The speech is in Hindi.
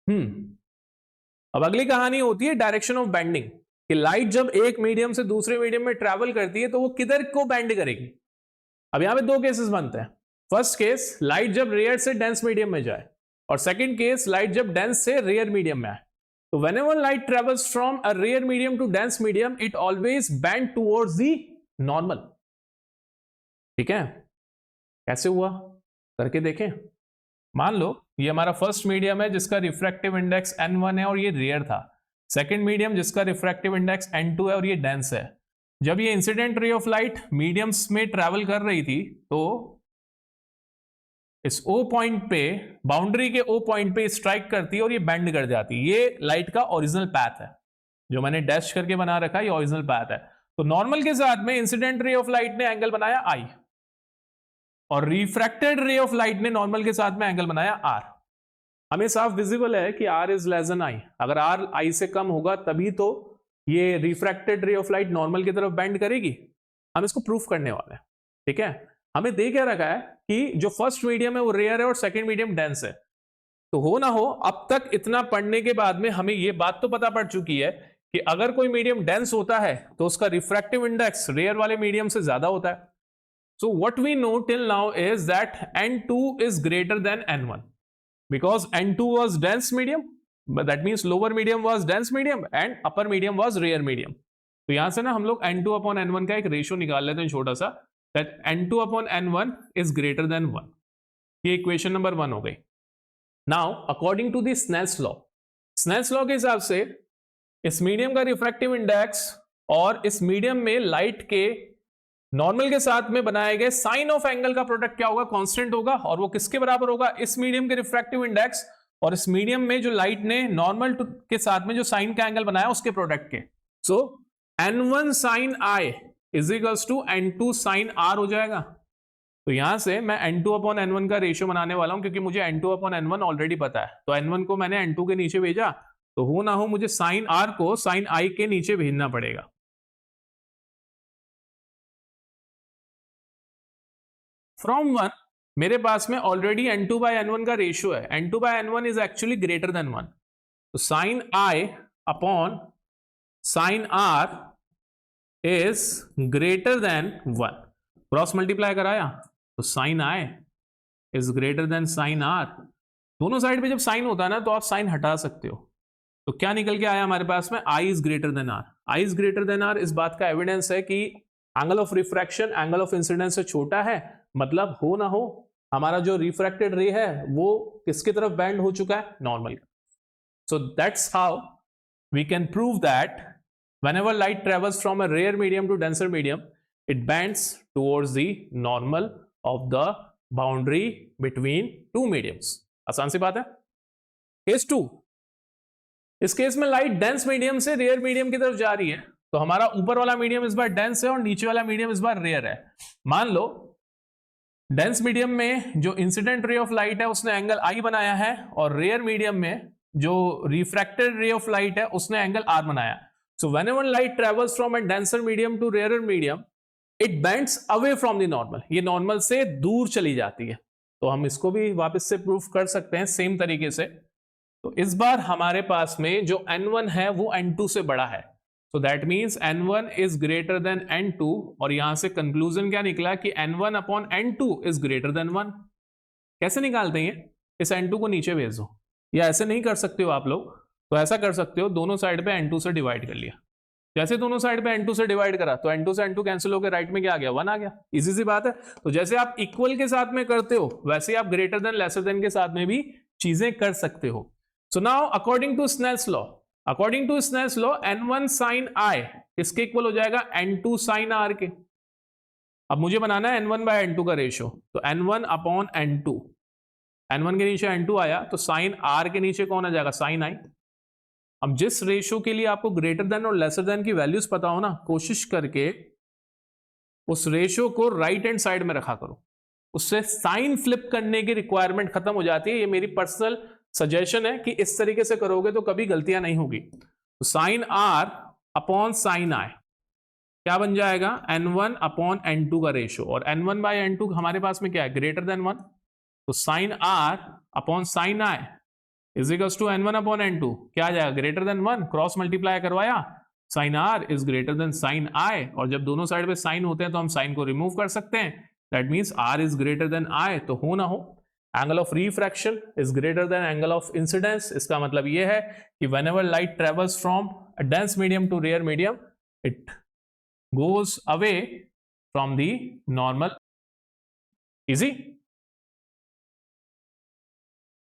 अब अगली कहानी होती है डायरेक्शन ऑफ बेंडिंग, कि लाइट जब एक मीडियम से दूसरे मीडियम में ट्रेवल करती है तो वो किधर को बेंड करेगी। अब यहां पे दो केसेस बनते हैं। फर्स्ट केस, लाइट जब रेयर से डेंस मीडियम में जाए, और सेकंड केस, लाइट जब डेंस से रेयर मीडियम में आए। तो whenever light travels from a rare medium to dense medium, it always bend towards the normal। ठीक है, कैसे हुआ करके देखें। मान लो ये हमारा फर्स्ट मीडियम है जिसका रिफ्रैक्टिव इंडेक्स n1 है और ये रेयर था। सेकंड मीडियम जिसका रिफ्रैक्टिव इंडेक्स n2 है और ये डेंस है। जब ये incident ray of light mediums में ट्रैवल कर रही थी तो इस O पॉइंट पे, बाउंड्री के O पॉइंट पे स्ट्राइक करती है और ये बेंड कर जाती है। ये लाइट का ओरिजिनल पैथ है, जो मैंने डैश करके बना रखा है, ये ओरिजिनल पैथ है। तो नॉर्मल के साथ में इंसिडेंट रे ऑफ लाइट ने एंगल बनाया I, और रिफ्रैक्टेड रे ऑफ लाइट ने नॉर्मल के साथ में एंगल बनाया R। हमें साफ विजिबल है कि R is less than I। अगर R I से कम होगा तभी तो ये refracted ray of light normal की तरफ बेंड करेगी। हम इसको प्रूफ करने वाले हैं। ठीक है, हमें दे क्या रखा है कि जो फर्स्ट मीडियम है वो रेयर है और सेकंड मीडियम डेंस है। तो हो ना हो, अब तक इतना पढ़ने के बाद में हमें ये बात तो पता पड़ चुकी है कि अगर कोई मीडियम डेंस होता है तो उसका रिफ्रैक्टिव इंडेक्स रेयर वाले मीडियम से ज्यादा होता है। So what we know till now is that N2 is greater than N1 because N2 was dense medium, but that means lower medium was dense medium and upper medium was rare medium। तो यहां से ना हम लोग N2 upon N1 का एक रेशियो निकाल लेते हैं छोटा सा, that N2 upon N1 is greater than 1। ये इक्वेशन नंबर 1 हो गई। Now according to the Snell's law, Snell's law के हिसाब से इस मीडियम का रिफ्रैक्टिव इंडेक्स और इस मीडियम में लाइट के नॉर्मल के साथ में बनाए गए साइन ऑफ एंगल का प्रोडक्ट क्या होगा, कांस्टेंट होगा, और वो किसके बराबर होगा, इस मीडियम के रिफ्रैक्टिव इंडेक्स और इस मीडियम में जो लाइट ने नॉर्मल के साथ में जो साइन का एंगल बनाया उसके प्रोडक्ट के। So n1 sine I is equals to n2 sine R हो जाएगा। तो यहां से मैं n2 अपॉन n1 का रेशियो बनाने वाला हूं क्योंकि मुझे n2 अपॉन n1 ऑलरेडी पता है। तो n1 को मैंने n2 के नीचे भेजा, तो हो ना हो मुझे साइन R को साइन I के नीचे भेजना पड़ेगा। फ्रॉम 1 मेरे पास में ऑलरेडी n2 बाय n1 का रेशियो है। n2 by n1 is actually greater than 1। तो sine I upon sine R is greater than 1। Cross multiply कराया तो sine I is greater than sine R। दोनों साइड पे जब साइन होता है ना तो आप साइन हटा सकते हो। तो क्या निकल के आया हमारे पास में, I is greater then R। I is greater then R इस बात का एविडेंस है कि angle of refraction angle of incidence से छोटा है, मतलब हो ना हो हमारा जो रिफ्रैक्टेड रे है वो किसकी तरफ बेंड हो चुका है, normal. So that's how we can prove that whenever light travels from a rare medium to denser medium it bends towards the normal of the boundary between two mediums. आसान सी बात है। केस 2, इस केस में लाइट डेंस मीडियम से रेयर मीडियम की तरफ जा रही है। तो हमारा ऊपर वाला मीडियम इस बार डेंस है और नीचे वाला मीडियम इस बार रेयर है। मान लो डेंस मीडियम में जो इंसिडेंट रे ऑफ लाइट है उसने एंगल I बनाया है, और रेयर मीडियम में जो रिफ्रैक्टेड रे ऑफ लाइट है उसने एंगल R बनाया। So whenever light travels from a denser medium to rare medium it bends away from the normal. ये नॉर्मल से दूर चली जाती है। तो हम इसको भी वापस से प्रूफ कर सकते हैं सेम तरीके से। तो इस बार हमारे पास में जो n1 है वो n2 से बड़ा है। So that means n1 is greater than n2, और यहां से कंक्लूजन क्या निकला कि n1 upon n2 is greater than 1। कैसे निकालते हैं, इस n2 को नीचे भेज दो, या ऐसे नहीं कर सकते हो आप लोग, तो ऐसा कर सकते हो, दोनों साइड पे n2 से डिवाइड कर लिया। जैसे दोनों साइड पे n2 से डिवाइड करा तो n2 से n2 कैंसिल होकर राइट में क्या आ गया, 1 आ गया। इजी सी बात है। तो जैसे आप इक्वल के साथ में करते हो वैसे आप ग्रेटर देन लेसर देन के साथ में भी चीजें कर सकते हो। So now according to Snell's law, according to Snell's law n1 sine I इसके इक्वल हो जाएगा n2 साइन R के। अब मुझे बनाना है n1 बाय n2 का रेशियो, तो n1 अपॉन n2, n1 के नीचे n2 आया तो साइन R के नीचे कौन आ जाएगा, साइन I। अब जिस रेशियो के लिए आपको ग्रेटर देन और लेसर देन की वैल्यूज पता हो ना, कोशिश करके उस रेशियो को राइट हैंड साइड में रखा करो, उससे साइन फ्लिप करने की रिक्वायरमेंट खत्म हो जाती है। ये मेरी पर्सनल सजेशन है कि इस तरीके से करोगे तो कभी गलतियां नहीं होगी। तो sine R upon sine I क्या बन जाएगा, n1 अपॉन n2 का रेशियो, और n1 बाय n2 हमारे पास में क्या है, ग्रेटर देन 1। तो sine R upon sine I is equals to n1 upon n2, क्या आ जाएगा, ग्रेटर देन 1, क्रॉस मल्टीप्लाई करवाया, sine r is greater than sine i, और जब दोनों साइड पे साइन होते हैं तो हम साइन को रिमूव कर सकते हैं, that means r is greater than i, तो हो ना हो angle of refraction is greater than angle of incidence. इसका मतलब ये है कि whenever light travels from a dense medium to rare medium it goes away from the normal. Easy?